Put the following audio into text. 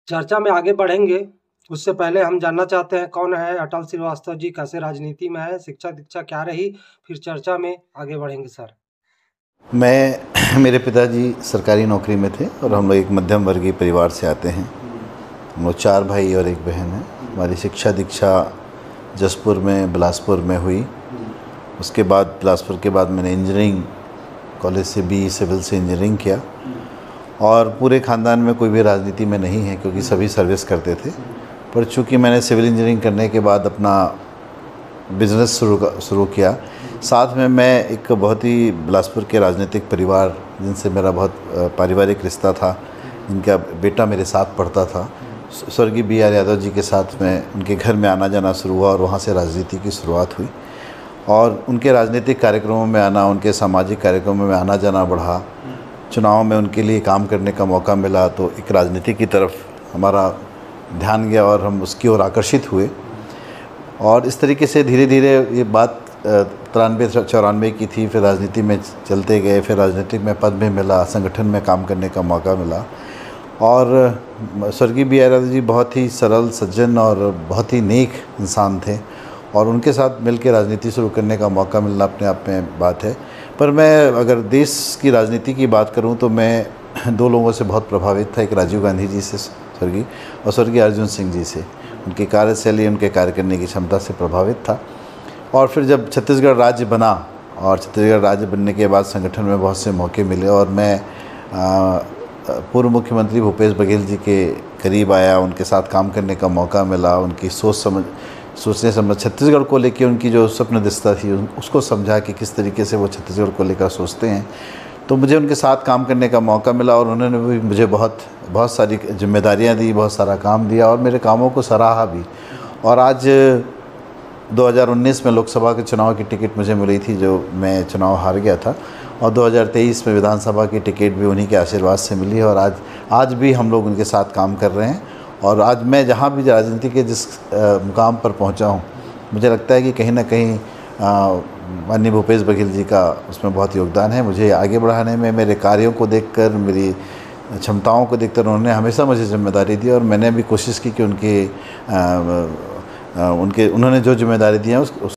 चर्चा में आगे बढ़ेंगे, उससे पहले हम जानना चाहते हैं कौन है अटल श्रीवास्तव जी, कैसे राजनीति में है, शिक्षा-दीक्षा क्या रही? फिर चर्चा में आगे बढ़ेंगे सर। मैं मेरे पिताजी सरकारी नौकरी में थे और हम लोग एक मध्यम वर्गीय परिवार से आते हैं। हम लोग 4 भाई और 1 बहन है। हमारी शिक्षा दीक्षा जसपुर में, बिलासपुर में हुई। उसके बाद बिलासपुर के बाद मैंने इंजीनियरिंग कॉलेज से BE सिविल से इंजीनियरिंग किया और पूरे ख़ानदान में कोई भी राजनीति में नहीं है क्योंकि सभी सर्विस करते थे। पर चूँकि मैंने सिविल इंजीनियरिंग करने के बाद अपना बिज़नेस शुरू किया, साथ में मैं एक बहुत ही बिलासपुर के राजनीतिक परिवार जिनसे मेरा बहुत पारिवारिक रिश्ता था, इनका बेटा मेरे साथ पढ़ता था, स्वर्गीय BR यादव जी के साथ में उनके घर में आना जाना शुरू हुआ और वहाँ से राजनीति की शुरुआत हुई और उनके राजनीतिक कार्यक्रमों में आना, उनके सामाजिक कार्यक्रमों में आना जाना बढ़ा। चुनाव में उनके लिए काम करने का मौका मिला तो एक राजनीति की तरफ हमारा ध्यान गया और हम उसकी ओर आकर्षित हुए और इस तरीके से धीरे धीरे ये बात 93-94 की थी। फिर राजनीति में चलते गए, फिर राजनीतिक में पद भी मिला, संगठन में काम करने का मौका मिला और स्वर्गीय BR यादव जी बहुत ही सरल सज्जन और बहुत ही नेक इंसान थे और उनके साथ मिलकर राजनीति शुरू करने का मौका मिलना अपने आप में बात है। पर मैं अगर देश की राजनीति की बात करूं तो मैं 2 लोगों से बहुत प्रभावित था, एक राजीव गांधी जी से स्वर्गीय और स्वर्गीय अर्जुन सिंह जी से। उनकी कार्यशैली, उनके कार्य करने की क्षमता से प्रभावित था और फिर जब छत्तीसगढ़ राज्य बना और छत्तीसगढ़ राज्य बनने के बाद संगठन में बहुत से मौके मिले और मैं पूर्व मुख्यमंत्री भूपेश बघेल जी के करीब आया, उनके साथ काम करने का मौका मिला, उनकी सोचने समझ छत्तीसगढ़ को लेकर उनकी जो स्वप्न दिशा थी उसको समझा कि किस तरीके से वो छत्तीसगढ़ को लेकर सोचते हैं। तो मुझे उनके साथ काम करने का मौका मिला और उन्होंने भी मुझे बहुत सारी जिम्मेदारियां दी, बहुत सारा काम दिया और मेरे कामों को सराहा भी। और आज 2019 में लोकसभा के चुनाव की टिकट मुझे मिली थी, जो मैं चुनाव हार गया था, और 2023 में विधानसभा की टिकट भी उन्हीं के आशीर्वाद से मिली है और आज भी हम लोग उनके साथ काम कर रहे हैं। और आज मैं जहाँ भी राजनीति के जिस मुकाम पर पहुँचा हूँ, मुझे लगता है कि कहीं ना कहीं माननीय भूपेश बघेल जी का उसमें बहुत योगदान है। मुझे आगे बढ़ाने में, मेरे कार्यों को देखकर, मेरी क्षमताओं को देखकर उन्होंने हमेशा मुझे जिम्मेदारी दी और मैंने भी कोशिश की कि उन्होंने जो जिम्मेदारी दी है उस